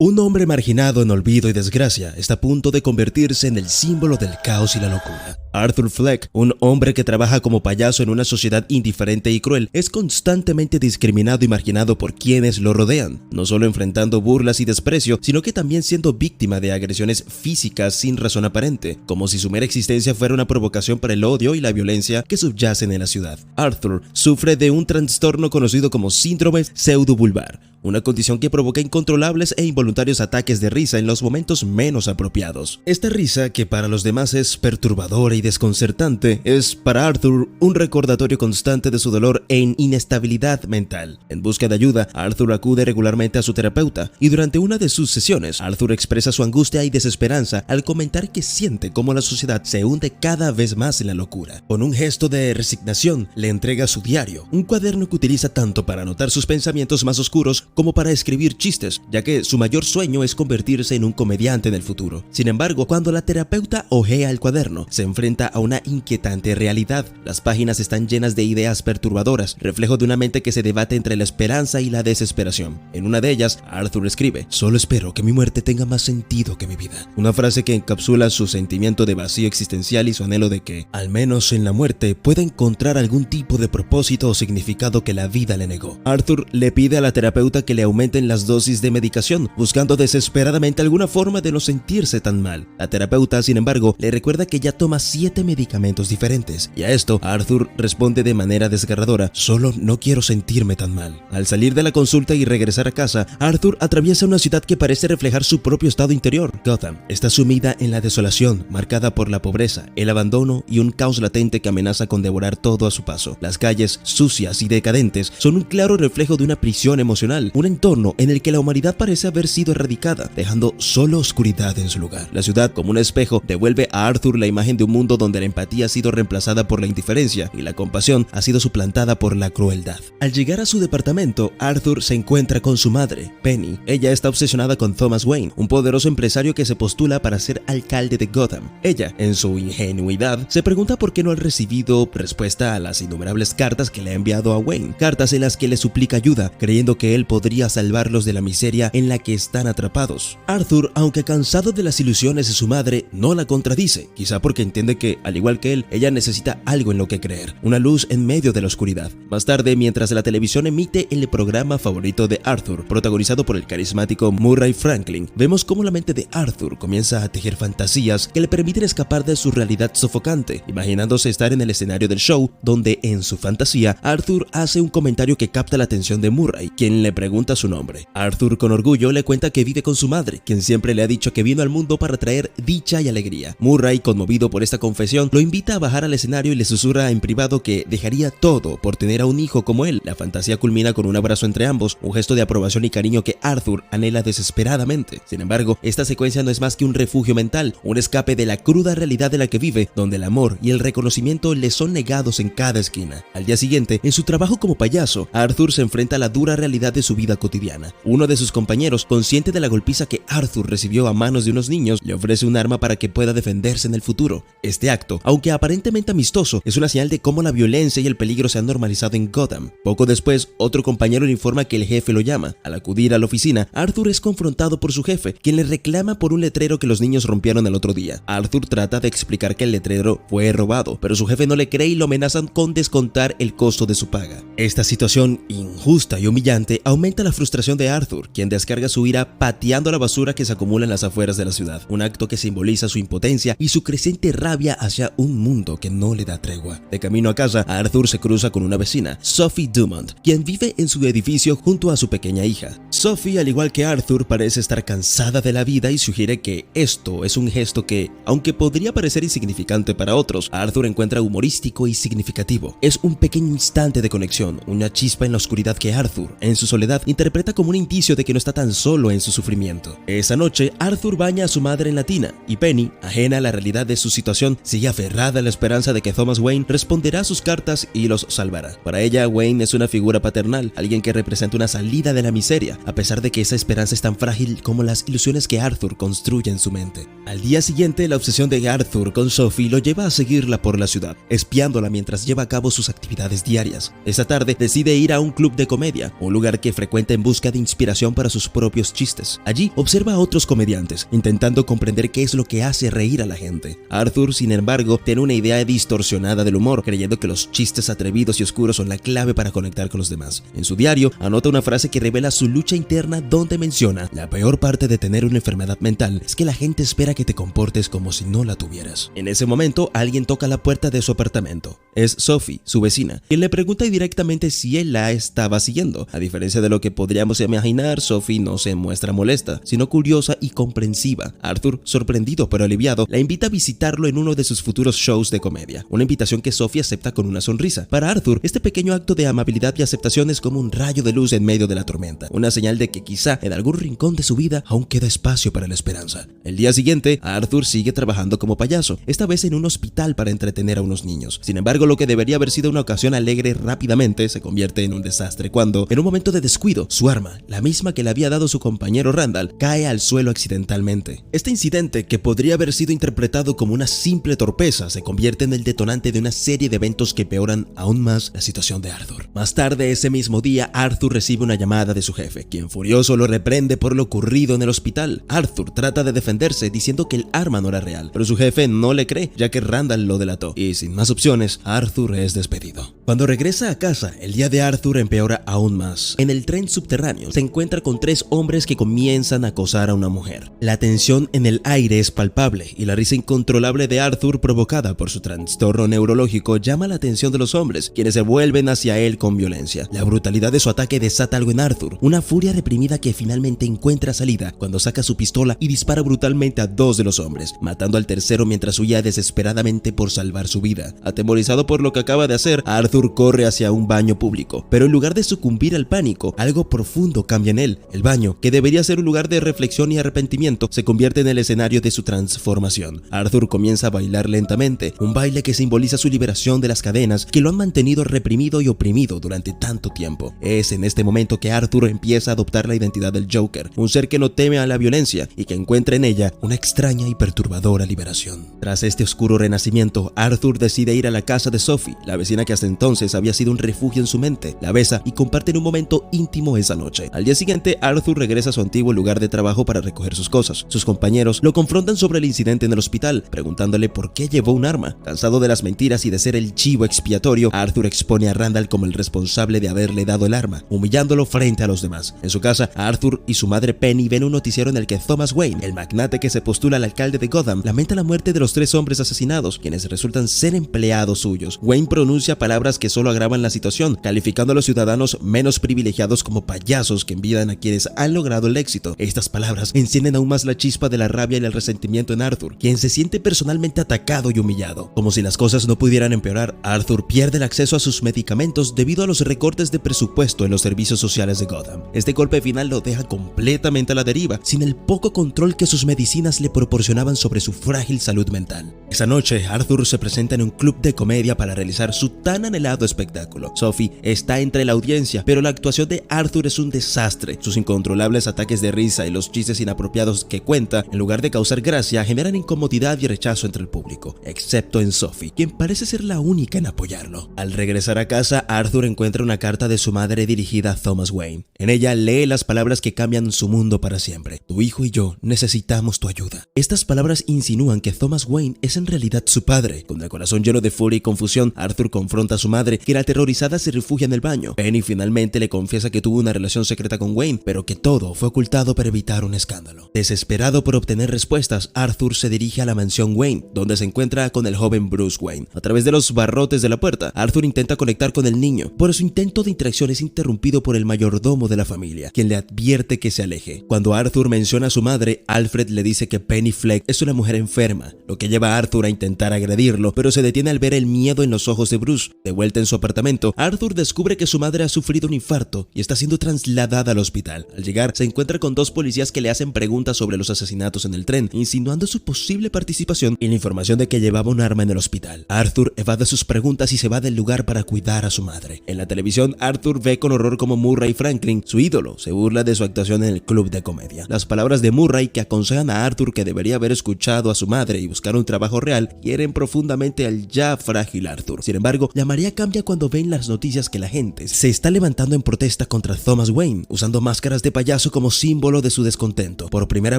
Un hombre marginado en olvido y desgracia está a punto de convertirse en el símbolo del caos y la locura. Arthur Fleck, un hombre que trabaja como payaso en una sociedad indiferente y cruel, es constantemente discriminado y marginado por quienes lo rodean, no solo enfrentando burlas y desprecio, sino que también siendo víctima de agresiones físicas sin razón aparente, como si su mera existencia fuera una provocación para el odio y la violencia que subyacen en la ciudad. Arthur sufre de un trastorno conocido como síndrome pseudobulbar, una condición que provoca incontrolables e involuntarios ataques de risa en los momentos menos apropiados. Esta risa, que para los demás es perturbadora y desconcertante, es para Arthur un recordatorio constante de su dolor e inestabilidad mental. En busca de ayuda, Arthur acude regularmente a su terapeuta, y durante una de sus sesiones, Arthur expresa su angustia y desesperanza al comentar que siente cómo la sociedad se hunde cada vez más en la locura. Con un gesto de resignación, le entrega su diario, un cuaderno que utiliza tanto para anotar sus pensamientos más oscuros como para escribir chistes, ya que su mayor sueño es convertirse en un comediante en el futuro. Sin embargo, cuando la terapeuta hojea el cuaderno, se enfrenta a una inquietante realidad. Las páginas están llenas de ideas perturbadoras, reflejo de una mente que se debate entre la esperanza y la desesperación. En una de ellas, Arthur escribe: "Solo espero que mi muerte tenga más sentido que mi vida", una frase que encapsula su sentimiento de vacío existencial y su anhelo de que, al menos en la muerte, pueda encontrar algún tipo de propósito o significado que la vida le negó. Arthur le pide a la terapeuta que le aumenten las dosis de medicación, buscando desesperadamente alguna forma de no sentirse tan mal. La terapeuta, sin embargo, le recuerda que ya toma 7 medicamentos diferentes, y a esto Arthur responde de manera desgarradora: "Solo no quiero sentirme tan mal". Al salir de la consulta y regresar a casa, Arthur atraviesa una ciudad que parece reflejar su propio estado interior. Gotham está sumida en la desolación, marcada por la pobreza, el abandono y un caos latente que amenaza con devorar todo a su paso. Las calles, sucias y decadentes, son un claro reflejo de una prisión emocional, un entorno en el que la humanidad parece haber sido erradicada, dejando solo oscuridad en su lugar. La ciudad, como un espejo, devuelve a Arthur la imagen de un mundo donde la empatía ha sido reemplazada por la indiferencia y la compasión ha sido suplantada por la crueldad. Al llegar a su departamento, Arthur se encuentra con su madre, Penny. Ella está obsesionada con Thomas Wayne, un poderoso empresario que se postula para ser alcalde de Gotham. Ella, en su ingenuidad, se pregunta por qué no ha recibido respuesta a las innumerables cartas que le ha enviado a Wayne, cartas en las que le suplica ayuda, creyendo que él podría salvarlos de la miseria en la que están atrapados. Arthur, aunque cansado de las ilusiones de su madre, no la contradice, quizá porque entiende que, al igual que él, ella necesita algo en lo que creer, una luz en medio de la oscuridad. Más tarde, mientras la televisión emite el programa favorito de Arthur, protagonizado por el carismático Murray Franklin, vemos cómo la mente de Arthur comienza a tejer fantasías que le permiten escapar de su realidad sofocante, imaginándose estar en el escenario del show, donde en su fantasía, Arthur hace un comentario que capta la atención de Murray, quien le pregunta su nombre. Arthur, con orgullo, le cuenta que vive con su madre, quien siempre le ha dicho que vino al mundo para traer dicha y alegría. Murray, conmovido por esta confesión, lo invita a bajar al escenario y le susurra en privado que dejaría todo por tener a un hijo como él. La fantasía culmina con un abrazo entre ambos, un gesto de aprobación y cariño que Arthur anhela desesperadamente. Sin embargo, esta secuencia no es más que un refugio mental, un escape de la cruda realidad de la que vive, donde el amor y el reconocimiento le son negados en cada esquina. Al día siguiente, en su trabajo como payaso, Arthur se enfrenta a la dura realidad de su vida cotidiana. Uno de sus compañeros, consciente de la golpiza que Arthur recibió a manos de unos niños, le ofrece un arma para que pueda defenderse en el futuro. Este acto, aunque aparentemente amistoso, es una señal de cómo la violencia y el peligro se han normalizado en Gotham. Poco después, otro compañero le informa que el jefe lo llama. Al acudir a la oficina, Arthur es confrontado por su jefe, quien le reclama por un letrero que los niños rompieron el otro día. Arthur trata de explicar que el letrero fue robado, pero su jefe no le cree y lo amenazan con descontar el costo de su paga. Esta situación injusta y humillante aumenta la frustración de Arthur, quien descarga su ira pateando la basura que se acumula en las afueras de la ciudad, un acto que simboliza su impotencia y su creciente rabia hacia un mundo que no le da tregua. De camino a casa, Arthur se cruza con una vecina, Sophie Dumont, quien vive en su edificio junto a su pequeña hija. Sophie, al igual que Arthur, parece estar cansada de la vida y sugiere que esto es un gesto que, aunque podría parecer insignificante para otros, Arthur encuentra humorístico y significativo. Es un pequeño instante de conexión, una chispa en la oscuridad que Arthur, en su soledad, interpreta como un indicio de que no está tan solo en su sufrimiento. Esa noche, Arthur baña a su madre en la tina, y Penny, ajena a la realidad de su situación, sigue aferrada a la esperanza de que Thomas Wayne responderá a sus cartas y los salvará. Para ella, Wayne es una figura paternal, alguien que representa una salida de la miseria, a pesar de que esa esperanza es tan frágil como las ilusiones que Arthur construye en su mente. Al día siguiente, la obsesión de Arthur con Sophie lo lleva a seguirla por la ciudad, espiándola mientras lleva a cabo sus actividades diarias. Esa tarde, decide ir a un club de comedia, un lugar que frecuenta en busca de inspiración para sus propios chistes. Allí observa a otros comediantes, intentando comprender qué es lo que hace reír a la gente. Arthur, sin embargo, tiene una idea distorsionada del humor, creyendo que los chistes atrevidos y oscuros son la clave para conectar con los demás. En su diario, anota una frase que revela su lucha interna, donde menciona: la peor parte de tener una enfermedad mental es que la gente espera que te comportes como si no la tuvieras. En ese momento, alguien toca la puerta de su apartamento. Es Sophie, su vecina, quien le pregunta directamente si él la estaba siguiendo. A diferencia de lo que podríamos imaginar, Sophie no se muestra molesta, sino curiosa y comprensiva. Arthur, sorprendido pero aliviado, la invita a visitarlo en uno de sus futuros shows de comedia, una invitación que Sophie acepta con una sonrisa. Para Arthur, este pequeño acto de amabilidad y aceptación es como un rayo de luz en medio de la tormenta, una señal de que quizá en algún rincón de su vida aún queda espacio para la esperanza. El día siguiente, Arthur sigue trabajando como payaso, esta vez en un hospital para entretener a unos niños. Sin embargo, lo que debería haber sido una ocasión alegre rápidamente se convierte en un desastre cuando, en un momento de descuido, su arma, la misma que le había dado su compañero Randall, cae al suelo accidentalmente. Este incidente, que podría haber sido interpretado como una simple torpeza, se convierte en el detonante de una serie de eventos que empeoran aún más la situación de Arthur. Más tarde ese mismo día, Arthur recibe una llamada de su jefe, quien furioso lo reprende por lo ocurrido en el hospital. Arthur trata de defenderse diciendo que el arma no era real, pero su jefe no le cree, ya que Randall lo delató, y sin más opciones, Arthur es despedido. Cuando regresa a casa, el día de Arthur empeora aún más. En el tren subterráneo se encuentra con 3 hombres que comienzan a acosar a una mujer. La tensión en el aire es palpable y la risa incontrolable de Arthur, provocada por su trastorno neurológico, llama la atención de los hombres, quienes se vuelven hacia él con violencia. La brutalidad de su ataque desata algo en Arthur, una furia reprimida que finalmente encuentra salida cuando saca su pistola y dispara brutalmente a 2 de los hombres, matando al tercero mientras huía desesperadamente por salvar su vida. Atemorizado por lo que acaba de hacer, Arthur corre hacia un baño público, pero en lugar de sucumbir al pánico, algo profundo cambia en él. El baño, que debería ser un lugar de reflexión y arrepentimiento, se convierte en el escenario de su transformación. Arthur comienza a bailar lentamente, un baile que simboliza su liberación de las cadenas que lo han mantenido reprimido y oprimido durante tanto tiempo. Es en este momento que Arthur empieza a adoptar la identidad del Joker, un ser que no teme a la violencia y que encuentra en ella una extraña y perturbadora liberación. Tras este oscuro renacimiento, Arthur decide ir a la casa de Sophie, la vecina que hasta entonces había sido un refugio en su mente. La besa y comparten un momento íntimo esa noche. Al día siguiente, Arthur regresa a su antiguo lugar de trabajo para recoger sus cosas. Sus compañeros lo confrontan sobre el incidente en el hospital, preguntándole por qué llevó un arma. Cansado de las mentiras y de ser el chivo expiatorio, Arthur expone a Randall como el responsable de haberle dado el arma, humillándolo frente a los demás. En su casa, Arthur y su madre Penny ven un noticiero en el que Thomas Wayne, el magnate que se postula al alcalde de Gotham, lamenta la muerte de los 3 hombres asesinados, quienes resultan ser empleados suyos. Wayne pronuncia palabras que solo agravan la situación, calificando a los ciudadanos menos privilegiados como payasos que envidian a quienes han logrado el éxito. Estas palabras encienden aún más la chispa de la rabia y el resentimiento en Arthur, quien se siente personalmente atacado y humillado. Como si las cosas no pudieran empeorar, Arthur pierde el acceso a sus medicamentos debido a los recortes de presupuesto en los servicios sociales de Gotham. Este golpe final lo deja completamente a la deriva, sin el poco control que sus medicinas le proporcionaban sobre su frágil salud mental. Esa noche, Arthur se presenta en un club de comedia para realizar su tan anhelado espectáculo. Sophie está entre la audiencia, pero la actuación de Arthur es un desastre. Sus incontrolables ataques de risa y los chistes inapropiados que cuenta, en lugar de causar gracia, generan incomodidad y rechazo entre el público, excepto en Sophie, quien parece ser la única en apoyarlo. Al regresar a casa, Arthur encuentra una carta de su madre dirigida a Thomas Wayne. En ella lee las palabras que cambian su mundo para siempre: tu hijo y yo necesitamos tu ayuda. Estas palabras insinúan que Thomas Wayne es en realidad su padre. Con el corazón lleno de furia y confusión, Arthur confronta a su madre, quien aterrorizada se refugia en el baño. Penny finalmente le confiesa que tuvo una relación secreta con Wayne, pero que todo fue ocultado para evitar un escándalo. Desesperado por obtener respuestas, Arthur se dirige a la mansión Wayne, donde se encuentra con el joven Bruce Wayne. A través de los barrotes de la puerta, Arthur intenta conectar con el niño, pero su intento de interacción es interrumpido por el mayordomo de la familia, quien le advierte que se aleje. Cuando Arthur menciona a su madre, Alfred le dice que Penny Fleck es una mujer enferma, lo que lleva a Arthur a intentar agredirlo, pero se detiene al ver el miedo en los ojos de Bruce. De vuelta en su apartamento, Arthur descubre que su madre ha sufrido un infarto y está siendo trasladada al hospital. Al llegar, se encuentra con 2 policías que le hacen preguntas sobre los asesinatos en el tren, insinuando su posible participación y la información de que llevaba un arma en el hospital. Arthur evade sus preguntas y se va del lugar para cuidar a su madre. En la televisión, Arthur ve con horror como Murray Franklin, su ídolo, se burla de su actuación en el club de comedia. Las palabras de Murray, que aconsejan a Arthur que debería haber escuchado a su madre y buscar un trabajo real, hieren profundamente al ya frágil Arthur. Sin embargo, la marea cambia cuando ven las noticias que la gente se está levantando en protesta contra Thomas Wayne, usando máscaras de payaso como símbolo de su descontento. Por primera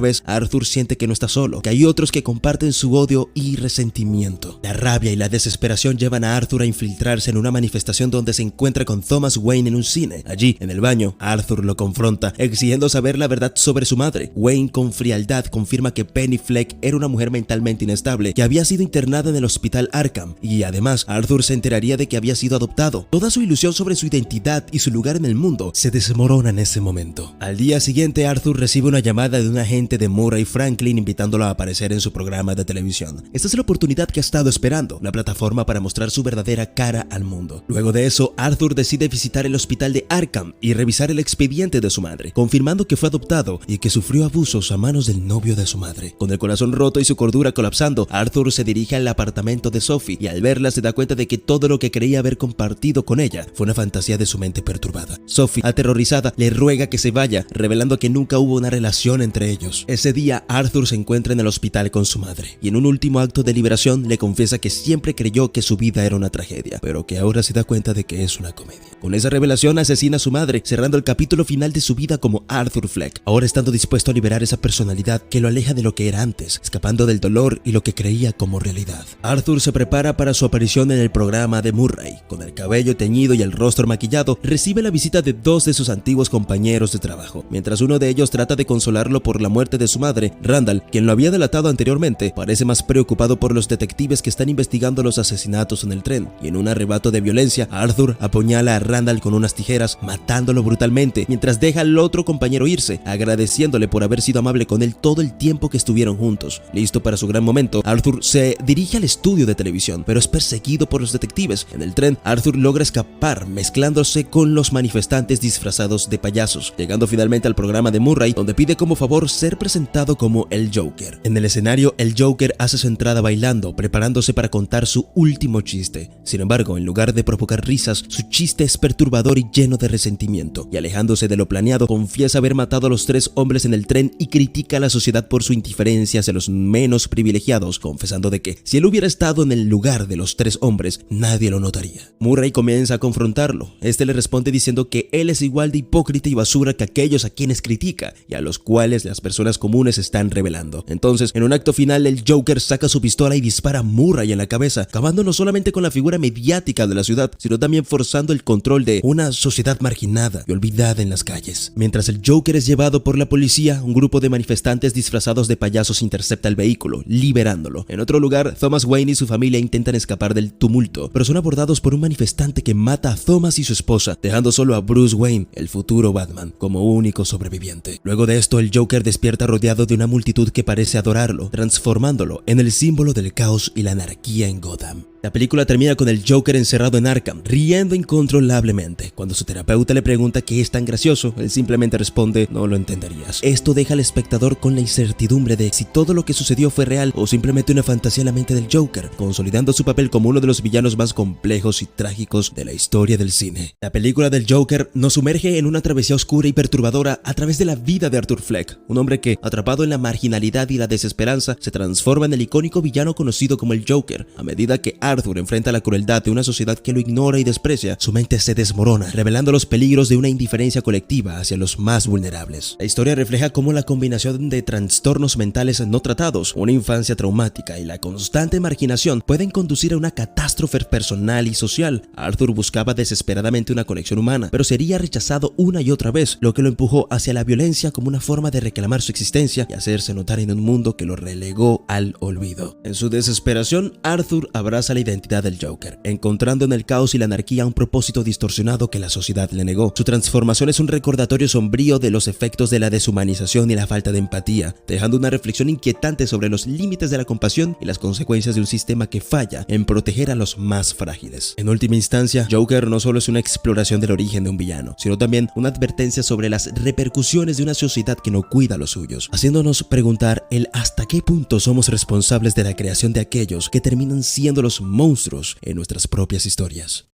vez, Arthur siente que no está solo, que hay otros que comparten su odio y resentimiento. La rabia y la desesperación llevan a Arthur a infiltrarse en una manifestación donde se encuentra con Thomas Wayne en un cine. Allí, en el baño, Arthur lo confronta, exigiendo saber la verdad sobre su madre. Wayne, con frialdad, confirma que Penny Fleck era una mujer mentalmente inestable que había sido internada en el hospital Arkham, y además Arthur se enteraría de que había sido adoptado. Toda su ilusión sobre su identidad y su lugar en el mundo se desmorona en ese momento. Al día siguiente, Arthur recibe una llamada de un agente de Murray Franklin invitándolo a aparecer en su programa de televisión. Esta es la oportunidad que ha estado esperando, la plataforma para mostrar su verdadera cara al mundo. Luego de eso, Arthur decide visitar el hospital de Arkham y revisar el expediente de su madre, confirmando que fue adoptado y que sufrió abusos a manos del novio de su madre. Con el corazón roto y su cordura colapsando, Arthur se dirige al apartamento de Sophie y al verla se da cuenta de que todo lo que creía haber compartido con ella fue una fantasía de su mente perturbada. Sophie, aterrorizada, le ruega que se vaya, revelando que nunca hubo una relación entre ellos. Ese día, Arthur se encuentra en el hospital con su madre y en un último acto de liberación le confiesa que siempre creyó que su vida era una tragedia, pero que ahora se da cuenta de que es una comedia. Con esa revelación asesina a su madre, cerrando el capítulo final de su vida como Arthur Fleck, ahora estando dispuesto a liberar esa personalidad que lo aleja de lo que era antes, escapando del dolor y lo que creía como realidad. Arthur se prepara para su aparición en el programa de Murray. Con el cabello teñido y el rostro maquillado, recibe la visita de dos de sus antiguos compañeros de trabajo. Mientras uno de ellos trata de consolarlo por la muerte de su madre, Randall, quien lo había delatado anteriormente, parece más preocupado por los detectives que están investigando los asesinatos en el tren, y en un arrebato de violencia, Arthur apuñala a Randall con unas tijeras, matándolo brutalmente, mientras deja al otro compañero irse, agradeciéndole por haber sido amable con él todo el tiempo que estuvieron juntos. Listo para su gran momento, Arthur se dirige al estudio de televisión, pero es perseguido por los detectives. En el tren, Arthur logra escapar, mezclándose con los manifestantes disfrazados de payasos, llegando finalmente al programa de Murray, donde pide como favor ser presentado como el Joker. En el escenario, el Joker hace su entrada bailando, preparándose para contar su último chiste. Sin embargo, en lugar de provocar risas, su chiste es perturbador y lleno de resentimiento, y alejándose de lo planeado, confiesa haber matado a los 3 hombres en el tren y critica a la sociedad por su indiferencia hacia los menos privilegiados, confesando de que si él hubiera estado en el lugar de los 3 hombres, nadie lo notaría. Murray comienza a confrontarlo. Este le responde diciendo que él es igual de hipócrita y basura que aquellos a quienes critica y a los cuales las personas comunes están revelando. Entonces, en un acto final, el Joker saca su pistola y dispara a Murray en la cabeza, acabando no solamente con la figura mediática de la ciudad, sino también forzando el control de una sociedad marginada y olvidada en las calles. Mientras el Joker es llevado por la policía, un grupo de manifestantes disfrazados de payasos intercepta el vehículo, liberándolo. En otro lugar, Thomas Wayne y su familia intentan escapar del tumulto, pero son abordados por un manifestante que mata a Thomas y su esposa, dejando solo a Bruce Wayne, el futuro Batman, como único sobreviviente. Luego de esto, el Joker despierta rodeado de una multitud que parece adorarlo, transformándolo en el símbolo del caos y la anarquía en Gotham. La película termina con el Joker encerrado en Arkham, riendo incontrolablemente. Cuando su terapeuta le pregunta qué es tan gracioso, él simplemente responde: no lo entenderías. Esto deja al espectador con la incertidumbre de si todo lo que sucedió fue real o simplemente una fantasía en la mente del Joker, consolidando su papel como uno de los villanos más complejos y trágicos de la historia del cine. La película del Joker nos sumerge en una travesía oscura y perturbadora a través de la vida de Arthur Fleck, un hombre que, atrapado en la marginalidad y la desesperanza, se transforma en el icónico villano conocido como el Joker. A medida que Arthur enfrenta la crueldad de una sociedad que lo ignora y desprecia, su mente se desmorona, revelando los peligros de una indiferencia colectiva hacia los más vulnerables. La historia refleja cómo la combinación de trastornos mentales no tratados, una infancia traumática y la constante marginación pueden conducir a una catástrofe personal y social. Arthur buscaba desesperadamente una conexión humana, pero sería rechazado una y otra vez, lo que lo empujó hacia la violencia como una forma de reclamar su existencia y hacerse notar en un mundo que lo relegó al olvido. En su desesperación, Arthur abraza la identidad del Joker, encontrando en el caos y la anarquía un propósito distorsionado que la sociedad le negó. Su transformación es un recordatorio sombrío de los efectos de la deshumanización y la falta de empatía, dejando una reflexión inquietante sobre los límites de la compasión y las consecuencias de un sistema que falla en proteger a los más frágiles. En última instancia, Joker no solo es una exploración del origen de un villano, sino también una advertencia sobre las repercusiones de una sociedad que no cuida a los suyos, haciéndonos preguntar el hasta qué punto somos responsables de la creación de aquellos que terminan siendo los monstruos en nuestras propias historias.